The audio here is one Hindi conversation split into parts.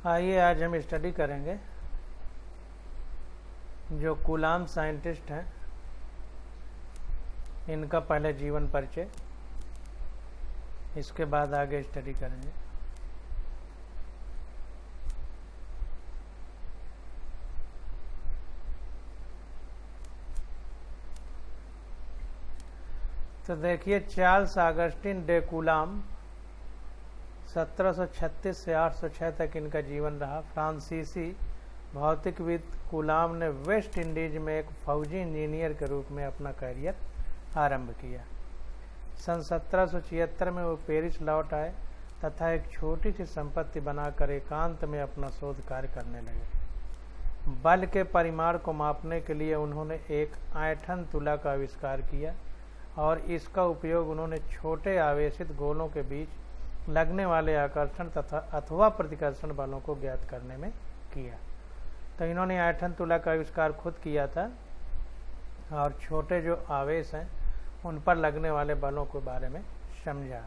आइए आज हम स्टडी करेंगे जो कूलाम साइंटिस्ट हैं इनका पहले जीवन परिचय, इसके बाद आगे स्टडी करेंगे। तो देखिए, चार्ल्स ऑगस्टिन डे कूलाम 1736 से 806 तक इनका जीवन रहा। फ्रांसीसी भौतिकविद कूलाम ने वेस्ट इंडीज में एक फौजी इंजीनियर के रूप में अपना करियर आरंभ किया। सन 1776 में वो पेरिस लौट आए तथा एक छोटी सी संपत्ति बनाकर एकांत में अपना शोध कार्य करने लगे। बल के परिमाण को मापने के लिए उन्होंने एक आयठन तुला का आविष्कार किया और इसका उपयोग उन्होंने छोटे आवेशित गोलों के बीच लगने वाले आकर्षण तथा अथवा प्रतिकर्षण बलों को ज्ञात करने में किया। तो इन्होंने आयठन तुला का आविष्कार खुद किया था और छोटे जो आवेश हैं उन पर लगने वाले बलों के बारे में समझा।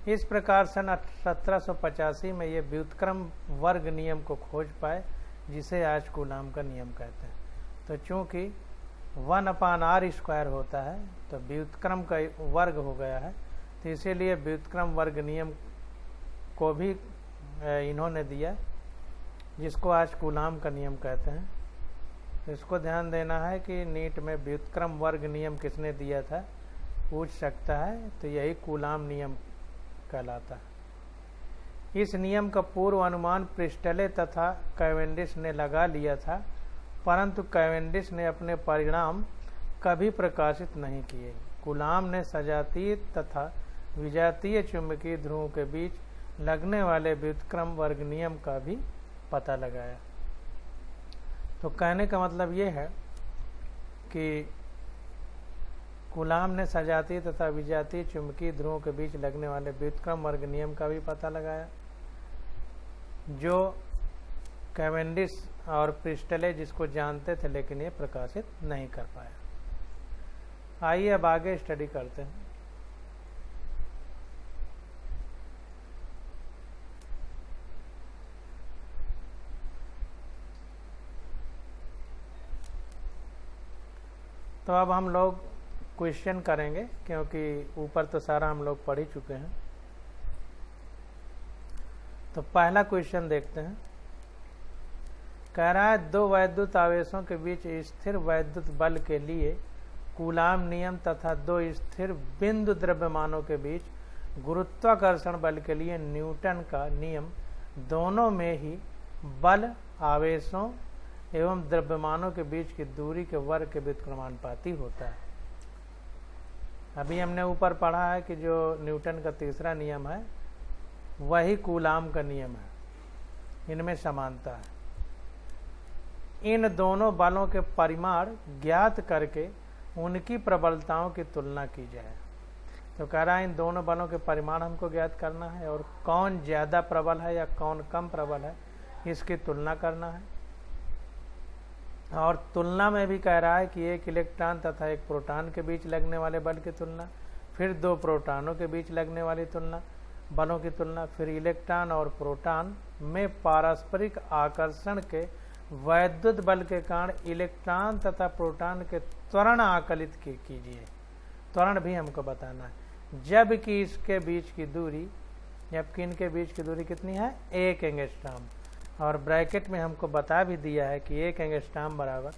इस प्रकार सन 1785 में ये व्युत्क्रम वर्ग नियम को खोज पाए, जिसे आज कूलाम का नियम कहते हैं। तो चूंकि 1/r² होता है तो व्युत्क्रम का वर्ग हो गया है, तो इसीलिए व्युत्क्रम वर्ग नियम को भी इन्होंने दिया, जिसको आज कूलाम का नियम कहते हैं। तो इसको ध्यान देना है कि नीट में व्युत्क्रम वर्ग नियम किसने दिया था पूछ सकता है, तो यही कूलाम नियम कहलाता है। इस नियम का पूर्व अनुमान प्रिस्टले तथा कैवेंडिश ने लगा लिया था, परंतु कैवेंडिश ने अपने परिणाम कभी प्रकाशित नहीं किए। कूलाम ने सजातीय तथा विजातीय चुंबकीय ध्रुवों के बीच लगने वाले व्युत्क्रम वर्ग नियम का भी पता लगाया। तो कहने का मतलब ये है कि कूलाम ने सजातीय तथा विजातीय चुंबकीय ध्रुवों के बीच लगने वाले व्युत्क्रम वर्ग नियम का भी पता लगाया, जो कैवेंडिश और प्रिस्टले जिसको जानते थे लेकिन ये प्रकाशित नहीं कर पाया। आइए अब आगे स्टडी करते हैं। तो अब हम लोग क्वेश्चन करेंगे, क्योंकि ऊपर तो सारा हम लोग पढ़ ही चुके हैं। तो पहला क्वेश्चन देखते हैं। कह रहा है, दो वैद्युत आवेशों के बीच स्थिर वैद्युत बल के लिए कूलाम नियम तथा दो स्थिर बिंदु द्रव्यमानों के बीच गुरुत्वाकर्षण बल के लिए न्यूटन का नियम दोनों में ही बल आवेशों एवं द्रव्यमानों के बीच की दूरी के वर्ग के व्युत्क्रमानुपाती होता है। अभी हमने ऊपर पढ़ा है कि जो न्यूटन का तीसरा नियम है वही कूलाम का नियम है, इनमें समानता है। इन दोनों बलों के परिमाण ज्ञात करके उनकी प्रबलताओं की तुलना की जाए। तो कह रहा है इन दोनों बलों के परिमाण हमको ज्ञात करना है और कौन ज्यादा प्रबल है या कौन कम प्रबल है इसकी तुलना करना है। और तुलना में भी कह रहा है कि एक इलेक्ट्रॉन तथा एक प्रोटॉन के बीच लगने वाले बल की तुलना, फिर दो प्रोटॉनों के बीच लगने वाली तुलना बलों की तुलना, फिर इलेक्ट्रॉन और प्रोटॉन में पारस्परिक आकर्षण के वैद्युत बल के कारण इलेक्ट्रॉन तथा प्रोटॉन के त्वरण आकलित कीजिए। त्वरण भी हमको बताना है, जबकि इसके बीच की दूरी, जबकि इनके बीच की दूरी कितनी है 1 एंगस्ट्रॉम। और ब्रैकेट में हमको बता भी दिया है कि 1 एंगस्ट्रॉम बराबर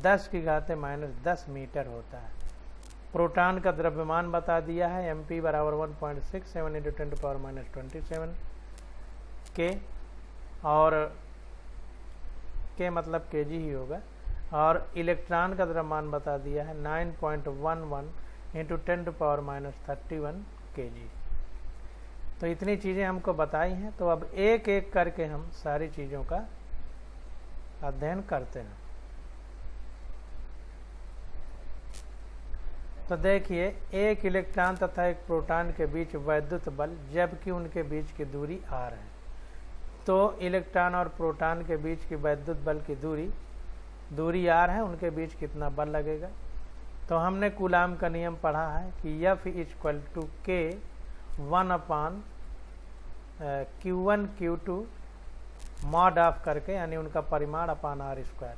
10⁻⁻10 मीटर होता है। प्रोटॉन का द्रव्यमान बता दिया है, mp बराबर 1.67 × 10⁻27 के, और के मतलब kg ही होगा। और इलेक्ट्रॉन का द्रव्यमान बता दिया है 9.11 × 10⁻31 kg। तो इतनी चीज़ें हमको बताई हैं। तो अब एक एक करके हम सारी चीज़ों का अध्ययन करते हैं। तो देखिए, एक इलेक्ट्रॉन तथा एक प्रोटॉन के बीच वैद्युत बल जबकि उनके बीच की दूरी r है। तो इलेक्ट्रॉन और प्रोटॉन के बीच की वैद्युत बल की दूरी r है, उनके बीच कितना बल लगेगा। तो हमने कूलाम का नियम पढ़ा है कि F = K 1/Q1 Q2 mod of करके, यानी उनका परिमाण अपान आर स्क्वायर।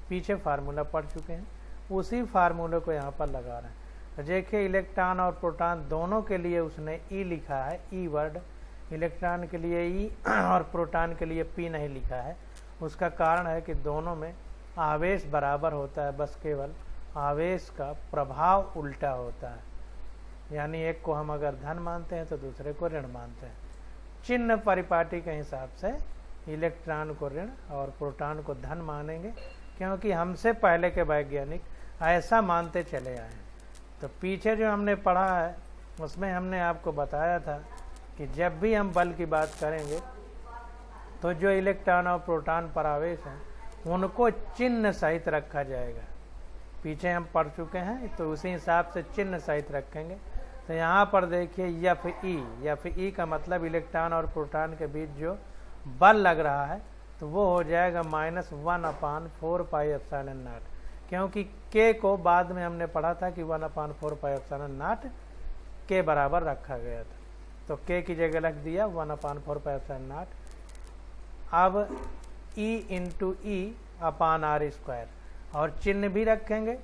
पीछे फार्मूला पढ़ चुके हैं, उसी फार्मूले को यहाँ पर लगा रहे हैं। तो देखिए इलेक्ट्रॉन और प्रोटॉन दोनों के लिए उसने ई लिखा है, ई वर्ड, इलेक्ट्रॉन के लिए ई और प्रोटॉन के लिए पी नहीं लिखा है। उसका कारण है कि दोनों में आवेश बराबर होता है, बस केवल आवेश का प्रभाव उल्टा होता है। यानी एक को हम अगर धन मानते हैं तो दूसरे को ऋण मानते हैं। चिन्ह परिपाटी के हिसाब से इलेक्ट्रॉन को ऋण और प्रोटॉन को धन मानेंगे, क्योंकि हमसे पहले के वैज्ञानिक ऐसा मानते चले आए हैं। तो पीछे जो हमने पढ़ा है उसमें हमने आपको बताया था कि जब भी हम बल की बात करेंगे तो जो इलेक्ट्रॉन और प्रोटॉन पर आवेश हैं उनको चिन्ह सहित रखा जाएगा। पीछे हम पढ़ चुके हैं, तो उसी हिसाब से चिन्ह सहित रखेंगे। तो यहाँ पर देखिए एफ ई का मतलब इलेक्ट्रॉन और प्रोटॉन के बीच जो बल लग रहा है तो वो हो जाएगा -1/4πε0, क्योंकि के को बाद में हमने पढ़ा था कि 1/4πε0 के बराबर रखा गया था। तो के की जगह रख दिया 1/4πε0। अब E/E/r², और चिन्ह भी रखेंगे,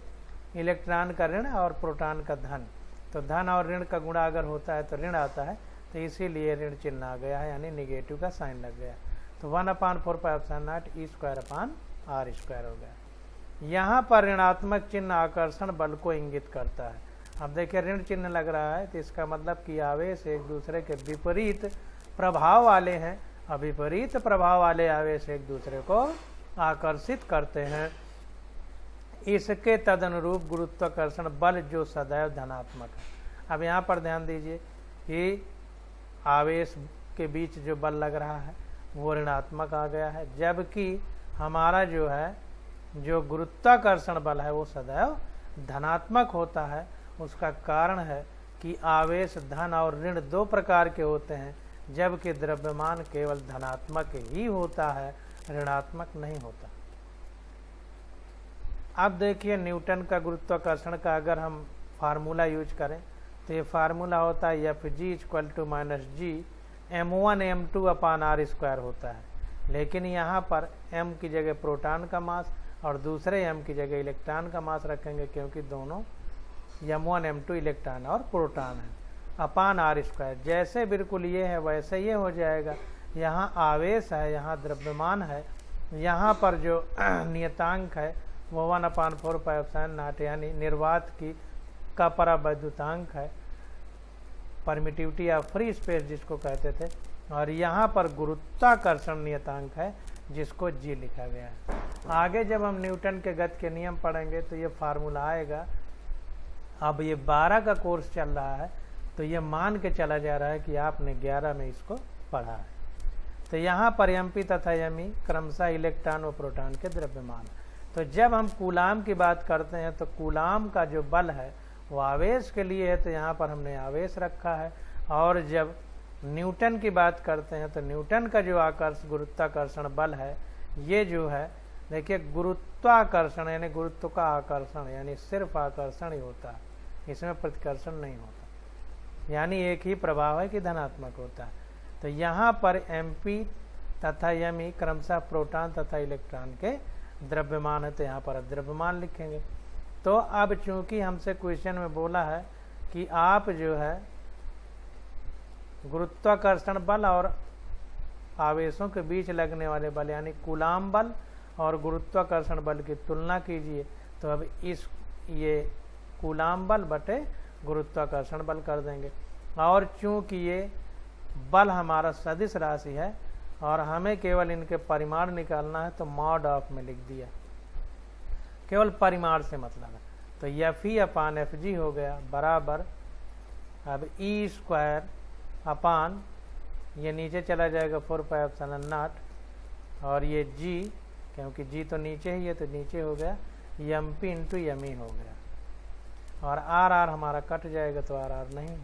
इलेक्ट्रॉन का ऋण और प्रोटॉन का धन। तो धन और ऋण का गुणा अगर होता है तो ऋण आता है, तो इसीलिए ऋण चिन्ह आ गया है, यानी निगेटिव का साइन लग गया। तो 1/4πε0 E²/r² हो गया। यहाँ पर ऋणात्मक चिन्ह आकर्षण बल को इंगित करता है। अब देखिए ऋण चिन्ह लग रहा है, तो इसका मतलब कि आवेश एक दूसरे के विपरीत प्रभाव वाले हैं, और विपरीत प्रभाव वाले आवेश एक दूसरे को आकर्षित करते हैं। इसके तदनुरूप गुरुत्वाकर्षण बल जो सदैव धनात्मक है। अब यहाँ पर ध्यान दीजिए कि आवेश के बीच जो बल लग रहा है वो ऋणात्मक आ गया है, जबकि हमारा जो गुरुत्वाकर्षण बल है वो सदैव धनात्मक होता है। उसका कारण है कि आवेश धन और ऋण दो प्रकार के होते हैं, जबकि द्रव्यमान केवल धनात्मक ही होता है, ऋणात्मक नहीं होता। अब देखिए न्यूटन का गुरुत्वाकर्षण का अगर हम फार्मूला यूज करें तो ये फार्मूला होता है Fg = G m1m2/r² होता है। लेकिन यहाँ पर m की जगह प्रोटॉन का मास और दूसरे m की जगह इलेक्ट्रॉन का मास रखेंगे, क्योंकि दोनों m1 m2 इलेक्ट्रॉन और प्रोटॉन है, r²। जैसे बिल्कुल ये है वैसे ये हो जाएगा। यहाँ आवेश है, यहाँ द्रव्यमान है, यहाँ पर जो नियतांक है वो 1/4πε0 यानी निर्वात की का परावैद्युतांक है, परमिटिविटी ऑफ फ्री स्पेस जिसको कहते थे, और यहाँ पर गुरुत्वाकर्षण नियतांक है जिसको जी लिखा गया है। आगे जब हम न्यूटन के गति के नियम पढ़ेंगे तो ये फार्मूला आएगा। अब ये 12 का कोर्स चल रहा है, तो ये मान के चला जा रहा है कि आपने 11 में इसको पढ़ा है। तो यहाँ पर MP तथा ME क्रमशः इलेक्ट्रॉन व प्रोटॉन के द्रव्यमान। तो जब हम कूलाम की बात करते हैं तो कूलाम का जो बल है वो आवेश के लिए है, तो यहाँ पर हमने आवेश रखा है। और जब न्यूटन की बात करते हैं तो न्यूटन का जो गुरुत्वाकर्षण बल है, ये जो है देखिए गुरुत्वाकर्षण यानी गुरुत्व का आकर्षण, यानी सिर्फ आकर्षण ही होता है, इसमें प्रतिकर्षण नहीं होता, यानी एक ही प्रभाव है कि धनात्मक होता है। तो यहाँ पर MP तथा ME क्रमशः प्रोटॉन तथा इलेक्ट्रॉन के द्रव्यमान है, तो यहाँ पर द्रव्यमान लिखेंगे। तो अब चूंकि हमसे क्वेश्चन में बोला है कि आप जो है गुरुत्वाकर्षण बल और आवेशों के बीच लगने वाले बल यानी कूलाम बल और गुरुत्वाकर्षण बल की तुलना कीजिए, तो अब ये कूलाम बल बटे गुरुत्वाकर्षण बल कर देंगे। और चूंकि ये बल हमारा सदिश राशि है और हमें केवल इनके परिमाण निकालना है, तो मॉड ऑफ में लिख दिया, केवल परिमाण से मतलब है। तो Fe/Fg हो गया बराबर, अब E² ये नीचे चला जाएगा 4πε0, और ये G क्योंकि G तो नीचे ही है तो नीचे हो गया, MP/ME हो गया, और R हमारा कट जाएगा तो R नहीं।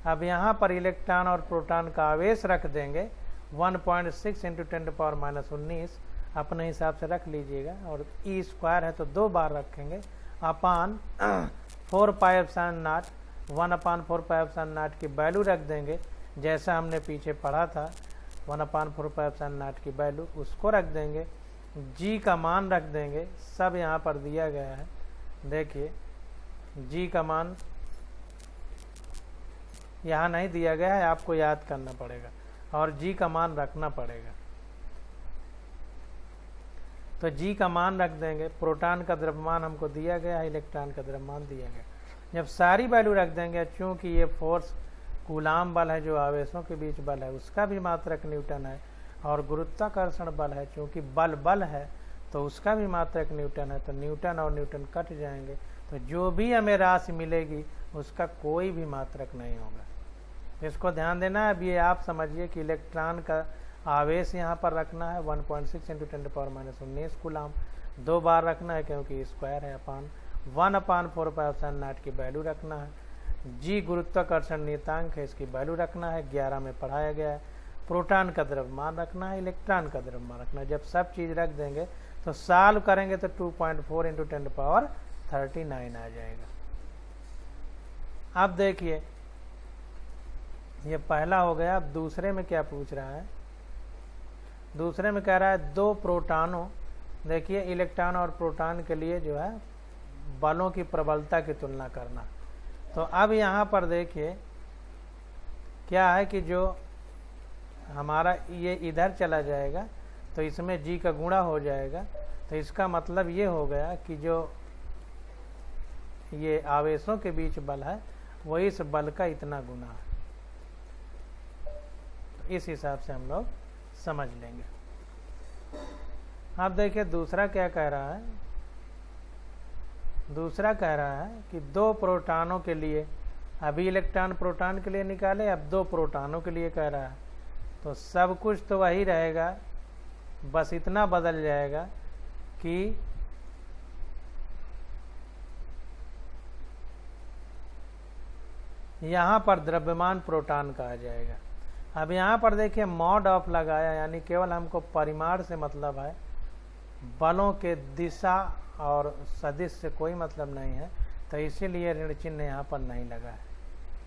अब यहाँ पर इलेक्ट्रॉन और प्रोटॉन का आवेश रख देंगे 1.6 × 10⁻⁻19 अपने हिसाब से रख लीजिएगा, और E² है तो 2 बार रखेंगे, अपान 4πε0 1/4πε0 की वैल्यू रख देंगे जैसा हमने पीछे पढ़ा था 1/4πε0 की वैल्यू उसको रख देंगे, जी का मान रख देंगे, सब यहाँ पर दिया गया है। देखिए जी का मान यहाँ नहीं दिया गया है, आपको याद करना पड़ेगा और जी का मान रखना पड़ेगा। तो जी का मान रख देंगे, प्रोटॉन का द्रव्यमान हमको दिया गया है, इलेक्ट्रॉन का द्रव्यमान दिया गया। जब सारी वैल्यू रख देंगे, चूंकि ये फोर्स कूलाम बल है जो आवेशों के बीच बल है उसका भी मात्रक न्यूटन है, और गुरुत्वाकर्षण बल है चूंकि बल बल है तो उसका भी मात्रक न्यूटन है, तो न्यूटन और न्यूटन कट जाएंगे, तो जो भी हमें राशि मिलेगी उसका कोई भी मात्रक नहीं होगा। इसको ध्यान देना है। अब ये आप समझिए कि इलेक्ट्रॉन का आवेश यहाँ पर रखना है 1.6 × 10⁻19 कूलाम, 2 बार रखना है क्योंकि स्क्वायर है, अपान 1/4πε0 की वैल्यू रखना है। जी गुरुत्वाकर्षण नियतांक है, इसकी वैल्यू रखना है, 11 में पढ़ाया गया है। प्रोटॉन का द्रव्यमान रखना है, इलेक्ट्रॉन का द्रव्यमान रखना है। जब सब चीज रख देंगे तो सॉल्व करेंगे तो 2.4 × 10⁻39 आ जाएगा। अब देखिए ये पहला हो गया। अब दूसरे में क्या पूछ रहा है, दूसरे में कह रहा है 2 प्रोटॉनों, देखिए इलेक्ट्रॉन और प्रोटॉन के लिए जो है बलों की प्रबलता की तुलना करना। तो अब यहाँ पर देखिए क्या है कि जो हमारा ये इधर चला जाएगा तो इसमें जी का गुणा हो जाएगा, तो इसका मतलब ये हो गया कि जो ये आवेशों के बीच बल है वही इस बल का इतना गुना है। तो इस हिसाब से हम लोग समझ लेंगे। अब देखिए दूसरा क्या कह रहा है, दूसरा कह रहा है कि 2 प्रोटॉनों के लिए, अभी इलेक्ट्रॉन प्रोटॉन के लिए निकाले, अब 2 प्रोटॉनों के लिए कह रहा है। तो सब कुछ तो वही रहेगा, बस इतना बदल जाएगा कि यहाँ पर द्रव्यमान प्रोटॉन का आ जाएगा। अब यहाँ पर देखिए मॉड ऑफ लगाया, यानी केवल हमको परिमाण से मतलब है, बलों के दिशा और सदिश से कोई मतलब नहीं है, तो इसीलिए ऋण चिन्ह यहाँ पर नहीं लगा है,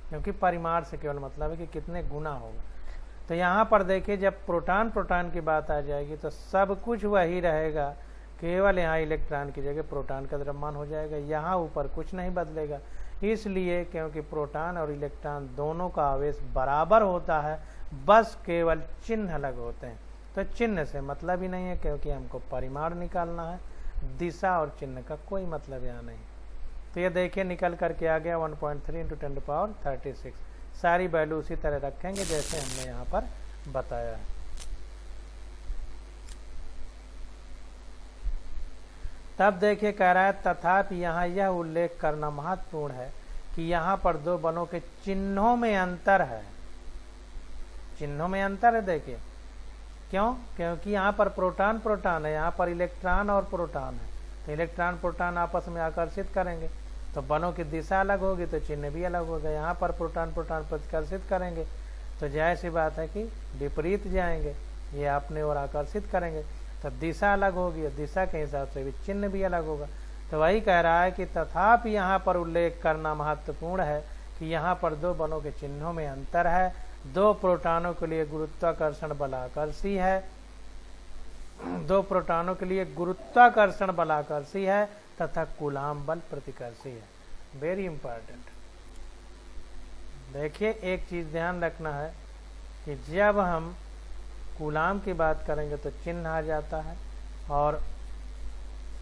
क्योंकि परिमाण से केवल मतलब है कि कितने गुना होगा। तो यहाँ पर देखिए जब प्रोटॉन प्रोटॉन की बात आ जाएगी तो सब कुछ वही रहेगा, केवल यहाँ इलेक्ट्रॉन की जगह प्रोटॉन का द्रव्यमान हो जाएगा, यहाँ ऊपर कुछ नहीं बदलेगा। इसलिए क्योंकि प्रोटॉन और इलेक्ट्रॉन दोनों का आवेश बराबर होता है, बस केवल चिन्ह अलग होते हैं। तो चिन्ह से मतलब ही नहीं है क्योंकि हमको परिमाण निकालना है, दिशा और चिन्ह का कोई मतलब यहाँ नहीं। तो ये देखिए निकल करके आ गया 1.3 × 10⁻36। सारी वैल्यू उसी तरह रखेंगे जैसे हमने यहाँ पर बताया है। तब देखिए कह रहा है तथापि यहाँ यह उल्लेख करना महत्वपूर्ण है कि यहाँ पर 2 बलों के चिन्हों में अंतर है। चिन्हों में अंतर है, देखिए क्यों, क्योंकि यहाँ पर प्रोटॉन प्रोटॉन है, यहाँ पर इलेक्ट्रॉन और प्रोटॉन है, तो इलेक्ट्रॉन प्रोटॉन आपस में आकर्षित करेंगे तो बलों की दिशा अलग होगी तो चिन्ह भी अलग होगा। यहाँ पर प्रोटॉन प्रोटॉन प्रतिकर्षित करेंगे तो जाहिर सी बात है कि विपरीत जाएंगे, ये अपने ओर आकर्षित करेंगे तो दिशा अलग होगी, दिशा के हिसाब से भी चिन्ह भी अलग होगा। तो वही कह रहा है कि तथापि यहाँ पर उल्लेख करना महत्वपूर्ण है कि यहाँ पर 2 बलों के चिन्हों में अंतर है। 2 प्रोटॉनों के लिए गुरुत्वाकर्षण बल आकर्षी है, 2 प्रोटॉनों के लिए गुरुत्वाकर्षण बल आकर्षी है तथा कूलाम बल प्रतिकर्षी है। Very important. देखिए एक चीज ध्यान रखना है कि जब हम कूलाम की बात करेंगे तो चिन्ह आ जाता है, और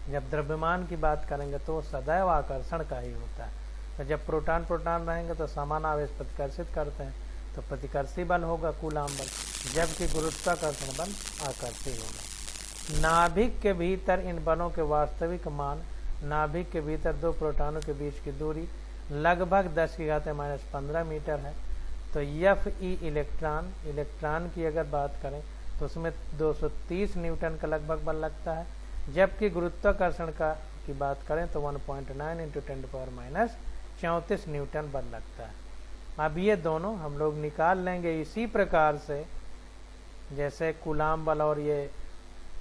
जब द्रव्यमान की बात करेंगे तो सदैव आकर्षण का ही होता है। तो जब प्रोटॉन प्रोटॉन रहेंगे तो समान आवेश प्रतिकर्षित करते हैं तो प्रतिकर्षी बल होगा कूलाम बल, जबकि गुरुत्वाकर्षण बल आकर्षी होगा। नाभिक के भीतर इन बलों के वास्तविक मान, नाभिक के भीतर 2 प्रोटॉनों के बीच की दूरी लगभग 10⁻⁻15 मीटर है। तो Fe इलेक्ट्रॉन की अगर बात करें तो उसमें 230 न्यूटन का लगभग बल लगता है, जबकि गुरुत्वाकर्षण की बात करें तो 1.9 × 10⁻34 न्यूटन बल लगता है। अब ये दोनों हम लोग निकाल लेंगे इसी प्रकार से जैसे कूलाम बल और ये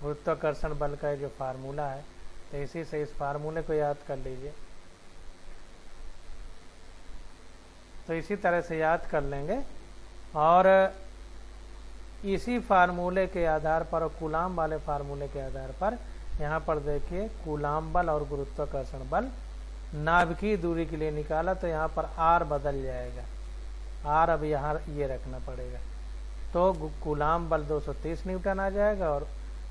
गुरुत्वाकर्षण बल का जो फार्मूला है, तो इसी से इस फार्मूले को याद कर लीजिए। तो इसी तरह से याद कर लेंगे और इसी फार्मूले के आधार पर और कूलाम वाले फार्मूले के आधार पर यहाँ पर देखिए कूलाम बल और गुरुत्वाकर्षण बल नाभिकीय दूरी के लिए निकाला, तो यहाँ पर आर बदल जाएगा, आर अब यहाँ ये रखना पड़ेगा, तो कूलाम बल 230 न्यूटन आ जाएगा और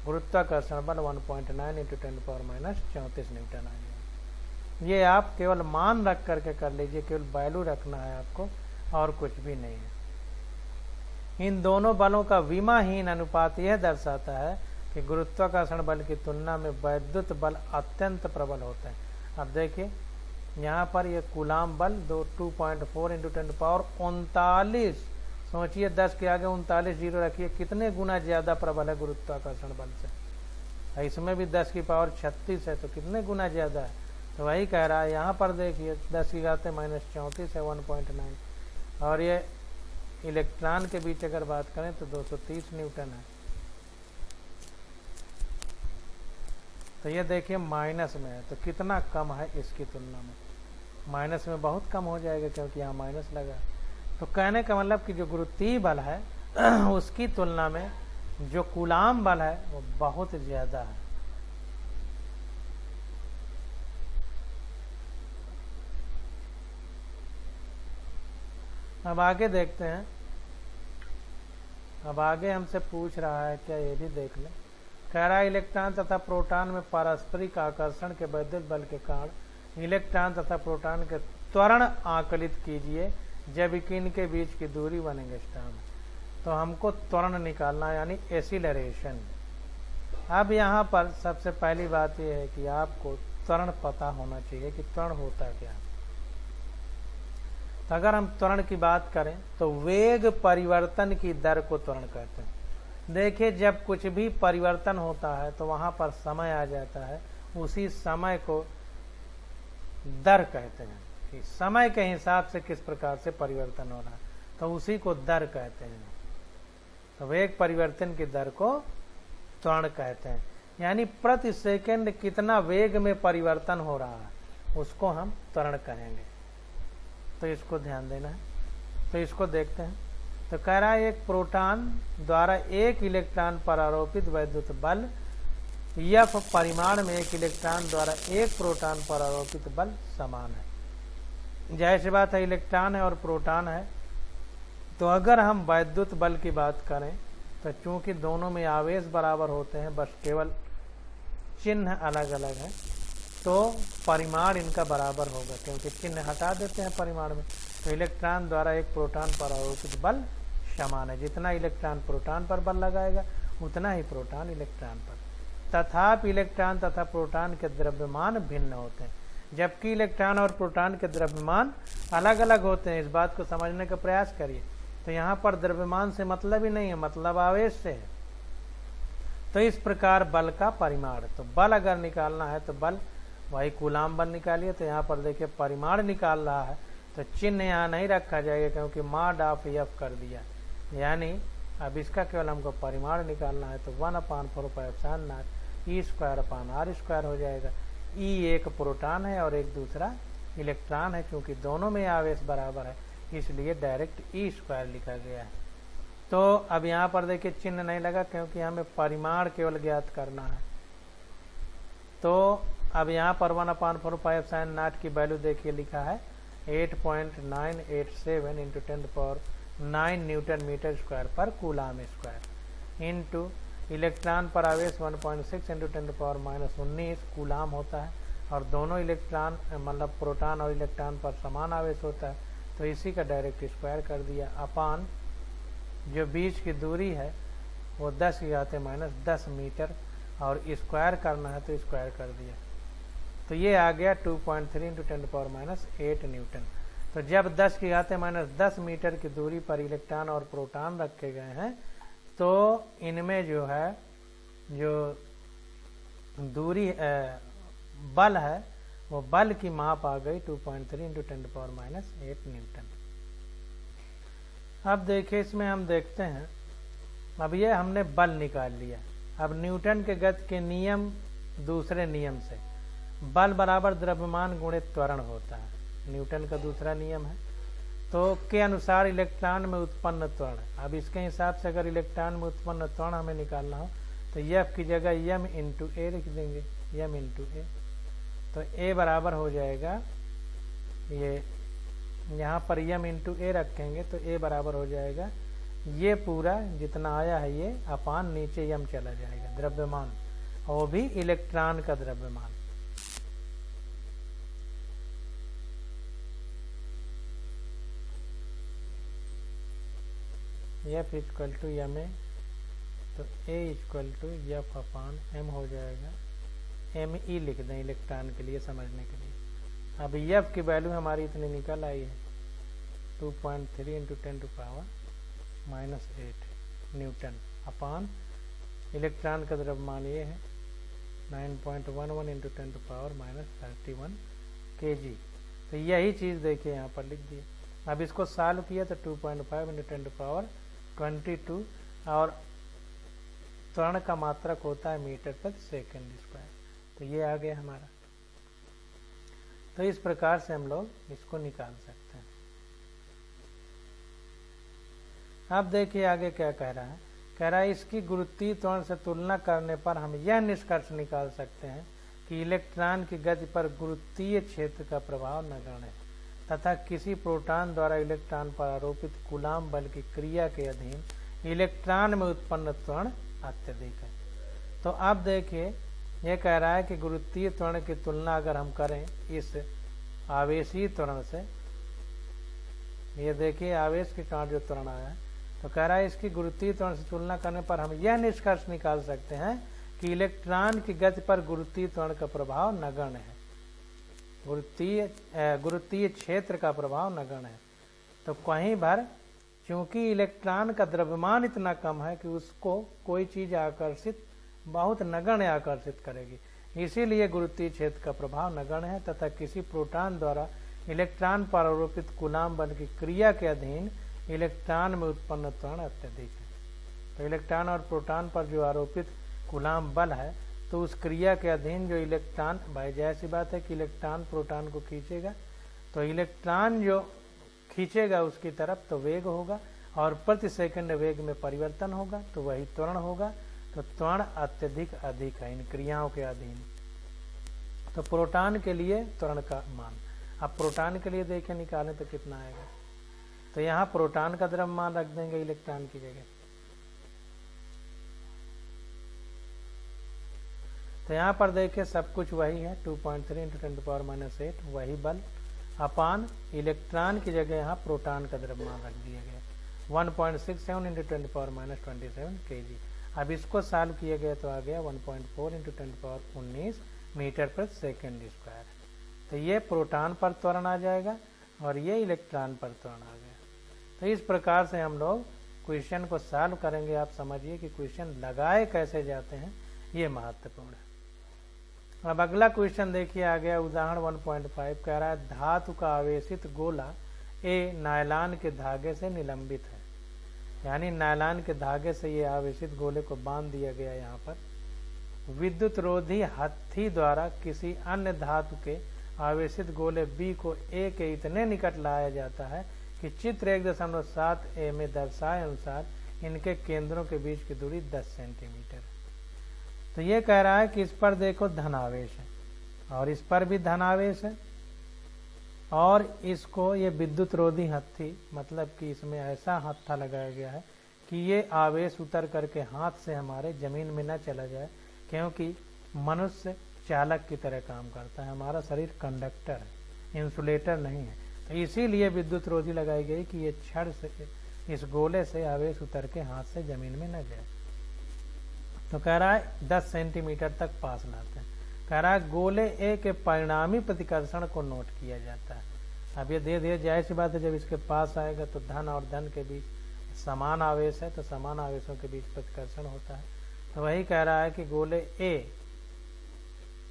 गुरुत्वाकर्षण बल 1.9 × 10⁻34 न्यूटन आ जाएगा। ये आप केवल मान रख करके कर लीजिए, केवल वैल्यू रखना है आपको और कुछ भी नहीं है। इन दोनों बलों का विमाहीन अनुपात यह दर्शाता है कि गुरुत्वाकर्षण बल की तुलना में वैद्युत बल अत्यंत प्रबल होते हैं। अब देखिए यहाँ पर ये कूलाम बल 2.4 × 10⁻39, सोचिए 10 के आगे 39 जीरो रखिए, कितने गुना ज्यादा प्रबल है गुरुत्वाकर्षण बल से। इसमें भी 10 की पावर 36 है, तो कितने गुना ज्यादा है, तो वही कह रहा है। यहाँ पर देखिए 10 की घात -34 है 1.9, और ये इलेक्ट्रॉन के बीच अगर बात करें तो 230 न्यूटन है। तो ये देखिए माइनस में है, तो कितना कम है इसकी तुलना में, माइनस में बहुत कम हो जाएगा क्योंकि यहाँ माइनस लगा। तो कहने का मतलब कि जो गुरुत्वीय बल है उसकी तुलना में जो कूलाम बल है वो बहुत ज्यादा है। अब आगे देखते हैं, अब आगे हमसे पूछ रहा है, क्या ये भी देख लें। कह रहा है इलेक्ट्रॉन तथा प्रोटॉन में पारस्परिक आकर्षण के वैद्युत बल के कारण इलेक्ट्रॉन तथा प्रोटॉन के त्वरण आकलित कीजिए जब इनके बीच की दूरी 1 एंगस्ट्रॉम। तो हमको त्वरण निकालना है, यानी एसिलरेशन। अब यहाँ पर सबसे पहली बात यह है कि आपको त्वरण पता होना चाहिए कि त्वरण होता क्या है। तो अगर हम त्वरण की बात करें तो वेग परिवर्तन की दर को त्वरण कहते हैं। देखिए जब कुछ भी परिवर्तन होता है तो वहां पर समय आ जाता है, उसी समय को दर कहते हैं कि समय के हिसाब से किस प्रकार से परिवर्तन हो रहा है, तो उसी को दर कहते हैं। तो वेग परिवर्तन की दर को त्वरण कहते हैं, यानी प्रति सेकंड कितना वेग में परिवर्तन हो रहा है उसको हम त्वरण कहेंगे। तो इसको ध्यान देना है। तो इसको देखते हैं। तो कह रहा है एक प्रोटॉन द्वारा एक इलेक्ट्रॉन पर आरोपित वैद्युत बल F परिमाण में एक इलेक्ट्रॉन द्वारा एक प्रोटॉन पर आरोपित बल समान है। जाहिर सी बात है इलेक्ट्रॉन है और प्रोटॉन है, तो अगर हम वैद्युत बल की बात करें तो चूंकि दोनों में आवेश बराबर होते हैं, बस केवल चिन्ह अलग अलग है, तो परिमाण इनका बराबर होगा, क्योंकि चिन्ह हटा देते हैं परिमाण में। तो इलेक्ट्रॉन द्वारा एक प्रोटॉन पर आरोपित बल समान है। जितना इलेक्ट्रॉन प्रोटॉन पर बल लगाएगा उतना ही प्रोटॉन इलेक्ट्रॉन पर। तथापि इलेक्ट्रॉन तथा प्रोटॉन के द्रव्यमान भिन्न होते हैं, जबकि इलेक्ट्रॉन और प्रोटॉन के द्रव्यमान अलग अलग होते हैं। इस बात को समझने का प्रयास करिए। तो यहाँ पर द्रव्यमान से मतलब ही नहीं है, मतलब आवेश से है। तो इस प्रकार बल का परिमाण, तो बल अगर निकालना है तो बल वही कूलाम बल निकालिए। तो यहाँ पर देखिए परिमाण निकाल रहा है, तो चिन्ह यहाँ नहीं रखा जाएगा क्योंकि मॉड ऑफ F कर दिया, यानी अब इसका केवल हमको परिमाण निकालना है। तो 1/4πε0 E²/r² हो जाएगा। E एक प्रोटॉन है और एक दूसरा इलेक्ट्रॉन है, क्योंकि दोनों में आवेश बराबर है इसलिए डायरेक्ट E² लिखा गया है। तो अब यहाँ पर देखिए चिन्ह नहीं लगा क्योंकि हमें परिमाण केवल ज्ञात करना है। तो अब यहाँ पर 1/4πε0 की वैल्यू देखिए लिखा है 8.987 × 10⁹ न्यूटन मीटर स्क्वायर पर कूलाम स्क्वायर इंटू इलेक्ट्रॉन पर आवेश 1.6 × 10⁻19 कूलाम होता है, और दोनों इलेक्ट्रॉन मतलब प्रोटॉन और इलेक्ट्रॉन पर समान आवेश होता है, तो इसी का डायरेक्ट स्क्वायर कर दिया अपान जो बीच की दूरी है वो 10⁻10 मीटर, और स्क्वायर करना है तो स्क्वायर कर दिया। तो ये आ गया 2.3 × 10⁻8 न्यूटन। तो जब 10⁻10 मीटर की दूरी पर इलेक्ट्रॉन और प्रोटॉन रखे गए हैं तो इनमें जो है जो दूरी बल है वो बल की माप आ गई 2.3 × 10⁻8 न्यूटन। अब देखिए इसमें हम देखते हैं, अब ये हमने बल निकाल लिया। अब न्यूटन के गति के नियम दूसरे नियम से बल बराबर द्रव्यमान गुणित त्वरण होता है, न्यूटन का दूसरा नियम है। तो के अनुसार इलेक्ट्रॉन में उत्पन्न त्वरण। अब इसके हिसाब से अगर इलेक्ट्रॉन में उत्पन्न त्वरण हमें निकालना हो तो एफ की जगह एम इंटू ए लिख देंगे, एम इंटू ए। तो ए बराबर हो जाएगा, ये यहाँ पर एम इंटू ए रखेंगे तो ए बराबर हो जाएगा ये पूरा जितना आया है ये अपान नीचे एम चला जाएगा द्रव्यमान, और वो भी इलेक्ट्रॉन का द्रव्यमान। F equal to M A, तो A equal to F upon M हो जाएगा, एम ई लिख दें इलेक्ट्रॉन के लिए समझने के लिए। अब एफ की वैल्यू हमारी इतनी निकल आई है 2.3 इंटू 10⁻⁻8 न्यूटन अपान इलेक्ट्रॉन का द्रव्यमान ये है 9.11 इंटू 10⁻31 kg। तो यही चीज़ देखिए यहाँ पर लिख दिए। अब इसको सॉल्व किया तो 2.5 इंटू 10⁻22 और त्वरण का मात्रक होता है मीटर प्रति सेकंड स्क्वायर। तो ये आ गया हमारा। तो इस प्रकार से हम लोग इसको निकाल सकते हैं। अब देखिए आगे क्या कह रहा है। कह रहा है इसकी गुरुत्वीय त्वरण से तुलना करने पर हम यह निष्कर्ष निकाल सकते हैं कि इलेक्ट्रॉन की गति पर गुरुत्वीय क्षेत्र का प्रभाव नगण्य है तथा किसी प्रोटॉन द्वारा इलेक्ट्रॉन पर आरोपित कूलाम बल की क्रिया के अधीन इलेक्ट्रॉन में उत्पन्न त्वरण अत्यधिक है। तो अब देखिए यह कह रहा है कि गुरुत्वीय त्वरण की तुलना अगर हम करें इस आवेशीय त्वरण से, ये देखिए आवेश के कारण जो त्वरण आया है, तो कह रहा है इसकी गुरुत्वीय त्वरण से तुलना करने पर हम यह निष्कर्ष निकाल सकते हैं कि इलेक्ट्रॉन की गति पर गुरुत्वीय त्वरण का प्रभाव नगण्य है, गुरुत्वीय क्षेत्र का प्रभाव नगण्य है। तो कहीं भर क्योंकि इलेक्ट्रॉन का द्रव्यमान इतना कम है कि उसको कोई चीज आकर्षित बहुत नगण्य आकर्षित करेगी, इसीलिए गुरुत्वीय क्षेत्र का प्रभाव नगण्य है तथा किसी प्रोटॉन द्वारा इलेक्ट्रॉन पर आरोपित कूलाम बल की क्रिया के अधीन इलेक्ट्रॉन में उत्पन्न त्वरण अत्यधिक है। तो इलेक्ट्रॉन और प्रोटॉन पर जो आरोपित कूलाम बल है तो उस क्रिया के अधीन जो इलेक्ट्रॉन, भाई जैसी बात है कि इलेक्ट्रॉन प्रोटॉन को खींचेगा, तो इलेक्ट्रॉन जो खींचेगा उसकी तरफ तो वेग होगा और प्रति सेकंड वेग में परिवर्तन होगा, तो वही त्वरण होगा। तो त्वरण अत्यधिक अधिक है इन क्रियाओं के अधीन। तो प्रोटॉन के लिए त्वरण का मान, अब प्रोटॉन के लिए देखें निकालें तो कितना आएगा। तो यहाँ प्रोटॉन का द्रव्यमान रख देंगे इलेक्ट्रॉन की जगह। तो यहाँ पर देखें सब कुछ वही है 2.3 इंटू 10⁻⁻8 वही बल अपान इलेक्ट्रॉन की जगह यहाँ प्रोटॉन का द्रव्यमान रख दिया गया 1.67 इंटू 10⁻27 kg। अब इसको सॉल्व किया गया तो आ गया 1.4 इंटू 10⁻19 मीटर प्रति सेकंड स्क्वायर। तो ये प्रोटॉन पर त्वरण आ जाएगा और ये इलेक्ट्रॉन पर त्वरण आ गया। तो इस प्रकार से हम लोग क्वेश्चन को सॉल्व करेंगे। आप समझिए कि क्वेश्चन लगाए कैसे जाते हैं, ये महत्वपूर्ण है। अब अगला क्वेश्चन देखिए आ गया उदाहरण 1.5 कह रहा है धातु का आवेशित गोला ए नायलॉन के धागे से निलंबित है, यानी नायलॉन के धागे से ये आवेशित गोले को बांध दिया गया। यहाँ पर विद्युत रोधी हत्थी द्वारा किसी अन्य धातु के आवेशित गोले बी को ए के इतने निकट लाया जाता है कि चित्र 1.7 ए में दर्शाए अनुसार इनके केंद्रों के बीच की दूरी 10 सेंटीमीटर। तो ये कह रहा है कि इस पर देखो धनावेश है और इस पर भी धनावेश है और इसको ये विद्युत रोधी हत्थी, मतलब कि इसमें ऐसा हत्था लगाया गया है कि ये आवेश उतर करके हाथ से हमारे जमीन में न चला जाए, क्योंकि मनुष्य चालक की तरह काम करता है, हमारा शरीर कंडक्टर है, इंसुलेटर नहीं है। तो इसीलिए विद्युत रोधी लगाई गई कि ये छड़ से इस गोले से आवेश उतर के हाथ से जमीन में न जाए। तो कह रहा है 10 सेंटीमीटर तक पास लाते हैं। कह रहा है गोले ए के परिणामी प्रतिकर्षण को नोट किया जाता है। अब ये धीरे धीरे जाहिर सी बात है जब इसके पास आएगा तो धन और धन के बीच समान आवेश है, तो समान आवेशों के बीच प्रतिकर्षण होता है। तो वही कह रहा है कि गोले ए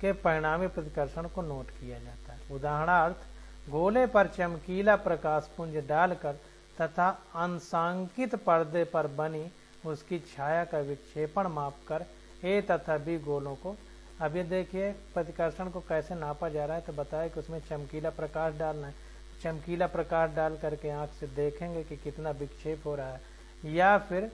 के परिणामी प्रतिकर्षण को नोट किया जाता है। उदाहरणार्थ गोले पर चमकीला प्रकाश पुंज डालकर तथा अंशांकित पर्दे पर बनी उसकी छाया का विक्षेपण मापकर ए तथा बी गोलों को, अब ये देखिए प्रतिकर्षण को कैसे नापा जा रहा है। तो बताया कि उसमें चमकीला प्रकाश डालना है, चमकीला प्रकाश डाल करके आंख से देखेंगे कि कितना विक्षेप हो रहा है, या फिर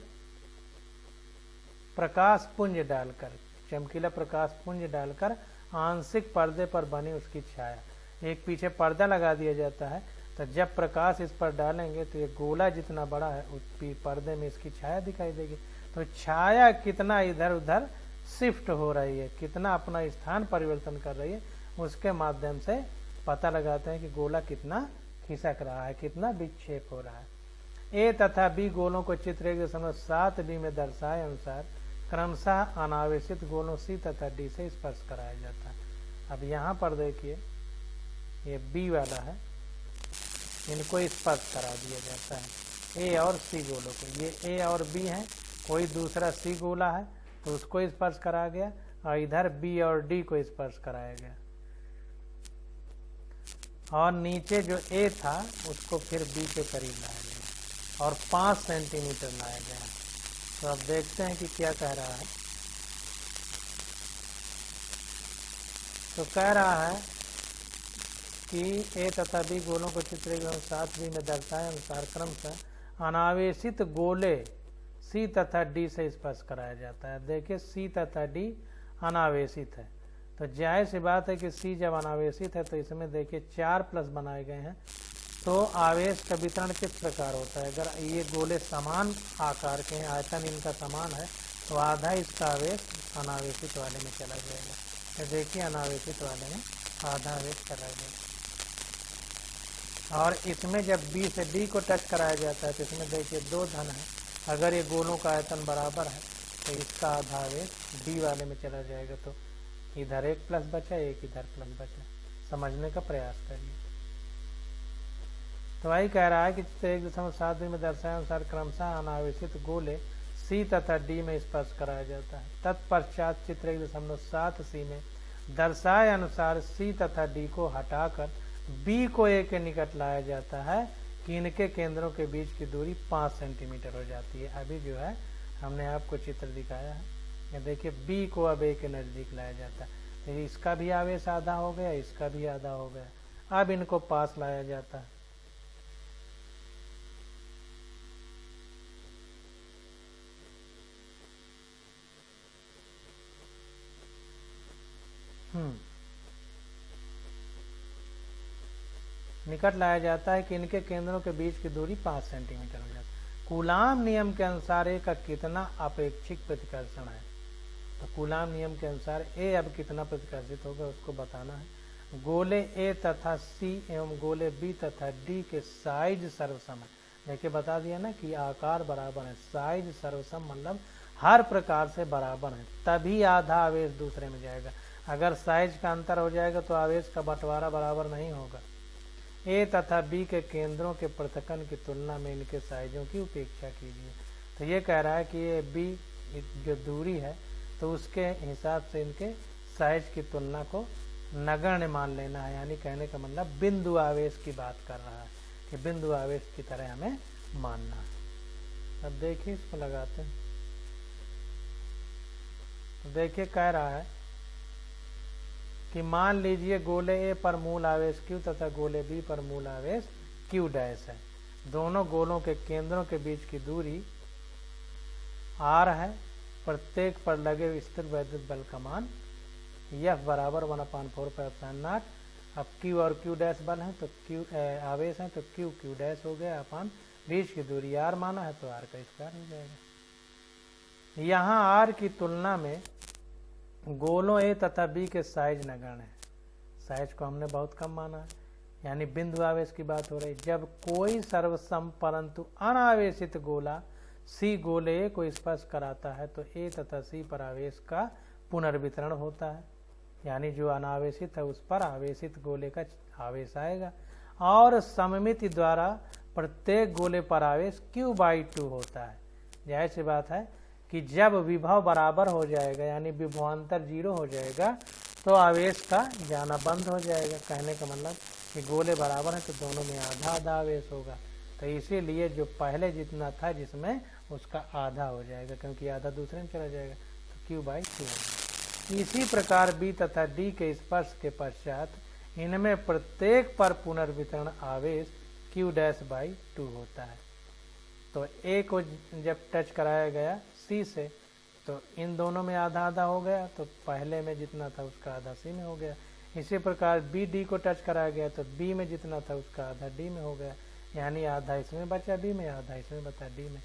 प्रकाश पुंज डालकर, चमकीला प्रकाश पुंज डालकर आंशिक पर्दे पर बनी उसकी छाया, एक पीछे पर्दा लगा दिया जाता है, तो जब प्रकाश इस पर डालेंगे तो ये गोला जितना बड़ा है उस पर्दे में इसकी छाया दिखाई देगी। तो छाया कितना इधर उधर शिफ्ट हो रही है, कितना अपना स्थान परिवर्तन कर रही है, उसके माध्यम से पता लगाते हैं कि गोला कितना खिसक रहा है, कितना विक्षेप हो रहा है। ए तथा बी गोलों को चित्र 1.7b में दर्शाए अनुसार क्रमशः अनावेशित गोलों सी तथा डी से स्पर्श कराया जाता है। अब यहाँ पर देखिए ये बी वाला है, इनको स्पर्श करा दिया जाता है ए और सी गोलों को। ये ए और बी है, कोई दूसरा सी गोला है तो उसको स्पर्श कराया गया, और इधर बी और डी को स्पर्श कराया गया, और नीचे जो ए था उसको फिर बी के करीब लाया गया और 5 सेंटीमीटर लाया गया। तो अब देखते हैं कि क्या कह रहा है। तो कह रहा है कि ए तथा बी गोलों को चित्र 7b में दर्शाए अनुसार क्रमशः अनावेशित गोले सी तथा डी से स्पर्श कराया जाता है। देखिए सी तथा डी अनावेशित है, तो जाहिर सी बात है कि सी जब अनावेशित है तो इसमें देखिए 4 प्लस बनाए गए हैं। तो आवेश का वितरण किस प्रकार होता है, अगर ये गोले समान आकार के हैं, आयतन इनका समान है, तो आधा इसका आवेश अनावेशित वाले में चला जाएगा। तो देखिए अनावेशित वाले में आधा आवेश चला जाएगा। और इसमें जब बी से डी को टच कराया जाता है तो इसमें देखिए 2 धन है, अगर ये गोलों का आयतन बराबर है तो इसका आधा आवेश डी वाले में चला जाएगा। तो इधर 1 प्लस बचा, एक इधर प्लस बचा, समझने का प्रयास करिए। तो वही कह रहा है कि 1.7b में दर्शाए अनुसार क्रमशः अनावेशित गोले सी तथा डी में स्पर्श कराया जाता है। तत्पश्चात चित्र 1.7c में दर्शाए अनुसार सी तथा डी को हटाकर बी को ए के निकट लाया जाता है कि इनके केंद्रों के बीच की दूरी 5 सेंटीमीटर हो जाती है। अभी जो है हमने आपको चित्र दिखाया है, ये देखिए बी को अब ए के नजदीक लाया जाता है, तो इसका भी आवेश आधा हो गया, इसका भी आधा हो गया। अब इनको पास लाया जाता है। निकट लाया जाता है कि इनके केंद्रों के बीच की दूरी 5 सेंटीमीटर हो जाती है। कूलाम नियम के अनुसार ए का कितना अपेक्षिक प्रतिकर्षण है, तो कूलाम नियम के अनुसार ए अब कितना प्रतिकर्षित होगा उसको बताना है। गोले ए तथा सी एवं गोले बी तथा डी के साइज सर्वसम है। देखिए बता दिया ना कि आकार बराबर है, साइज सर्वसम मतलब हर प्रकार से बराबर है, तभी आधा आवेश दूसरे में जाएगा। अगर साइज का अंतर हो जाएगा तो आवेश का बंटवारा बराबर नहीं होगा। ए तथा बी के केंद्रों के पृथक्कन की तुलना में इनके साइजों की उपेक्षा कीजिए। तो ये कह रहा है कि ये बी जो दूरी है तो उसके हिसाब से इनके साइज की तुलना को नगण्य मान लेना है, यानी कहने का मतलब बिंदु आवेश की बात कर रहा है कि बिंदु आवेश की तरह हमें मानना है। अब देखिए इसको लगाते हैं, तो देखिए कह रहा है कि मान लीजिए गोले ए पर मूल आवेश Q तथा गोले बी पर मूल आवेश Q डैश है। दोनों गोलों के केंद्रों के बीच की दूरी R है। प्रत्येक पर लगे स्थिर वैद्युत बल का मान F बराबर 1/4πε0। अब Q और Q डैश बल है तो Q आवेश है तो Q डैश हो गया अपान बीच की दूरी R माना है तो R का स्क्वायर हो जाएगा। यहाँ R की तुलना में गोलों ए तथा बी के साइज नगण्य है। साइज को हमने बहुत कम माना है, यानी बिंदु आवेश की बात हो रही। जब कोई सर्वसम परंतु अनावेशित गोला सी गोले ए को स्पर्श कराता है तो ए तथा सी पर आवेश का पुनर्वितरण होता है, यानी जो अनावेशित है उस पर आवेशित गोले का आवेश आएगा, और सममिति द्वारा प्रत्येक गोले पर आवेश Q/2 होता है। जाहिर सी बात है कि जब विभव बराबर हो जाएगा यानी विभवांतर 0 हो जाएगा तो आवेश का जाना बंद हो जाएगा। कहने का मतलब कि गोले बराबर है तो दोनों में आधा आधा आवेश होगा, तो इसीलिए जो पहले जितना था जिसमें उसका आधा हो जाएगा, क्योंकि आधा दूसरे में चला जाएगा तो Q/2 होगा। इसी प्रकार बी तथा डी के स्पर्श के पश्चात इनमें प्रत्येक पर पुनर्वितरण आवेश q'/2 होता है। तो A को जब टच कराया गया C से तो इन दोनों में आधा आधा हो गया, तो पहले में जितना था उसका आधा C में हो गया। इसी प्रकार B D को टच कराया गया तो B में जितना था उसका आधा D में हो गया, यानी आधा इसमें बचा B में, आधा इसमें बचा D में।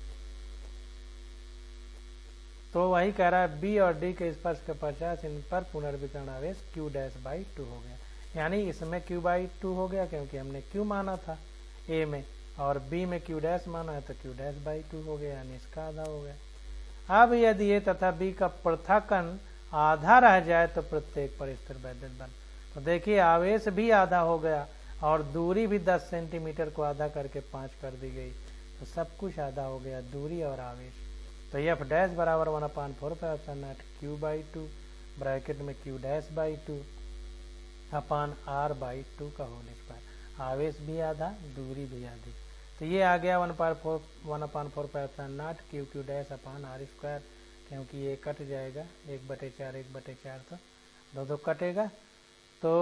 तो वही कह रहा है B और D के स्पर्श के 50 इन पर पुनर्वितरण आवेश q'/2 हो गया, यानी इसमें q/2 हो गया क्योंकि हमने q माना था A में, और B में q' माना है तो q'/2 हो गया, यानी इसका आधा हो गया। अब यदि A तथा B का पृथक्कन आधा रह जाए तो प्रत्येक पर स्थिर वैद्युत बल। तो देखिए आवेश भी आधा हो गया और दूरी भी 10 सेंटीमीटर को आधा करके 5 कर दी गई, तो सब कुछ आधा हो गया, दूरी और आवेश। तो F' बराबर 1/4 q/2 ब्रैकेट में q'/2 अपान r/2 का होल स्क्वायर। आवेश भी आधा, दूरी भी आधी। तो ये आ गया 1/4 q' अपान r², क्योंकि ये कट जाएगा 1/4 1/4 तो दो दो कटेगा, तो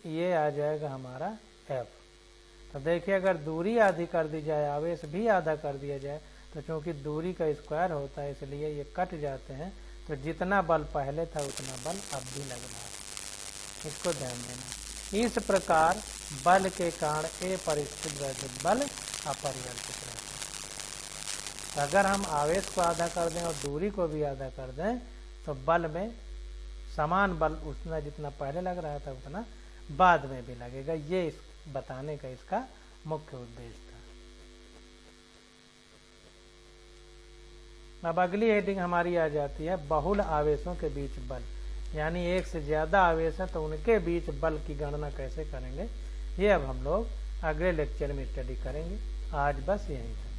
ये आ जाएगा हमारा F। तो देखिए अगर दूरी आधी कर दी जाए, आवेश भी आधा कर दिया जाए, तो चूंकि दूरी का स्क्वायर होता है इसलिए ये कट जाते हैं, तो जितना बल पहले था उतना बल अब भी लग रहा है, इसको ध्यान देना। इस प्रकार बल के कारण A पर स्थित वैद्युत बल अपरिवर्तित रहता है। अगर हम आवेश को आधा कर दें और दूरी को भी आधा कर दें तो बल में समान बल उतना जितना पहले लग रहा था उतना बाद में भी लगेगा। ये इस बताने का इसका मुख्य उद्देश्य था। अब अगली हेडिंग हमारी आ जाती है बहुल आवेशों के बीच बल, यानी एक से ज्यादा आवेश है तो उनके बीच बल की गणना कैसे करेंगे, ये अब हम लोग अगले लेक्चर में स्टडी करेंगे। आज बस यहीं तक।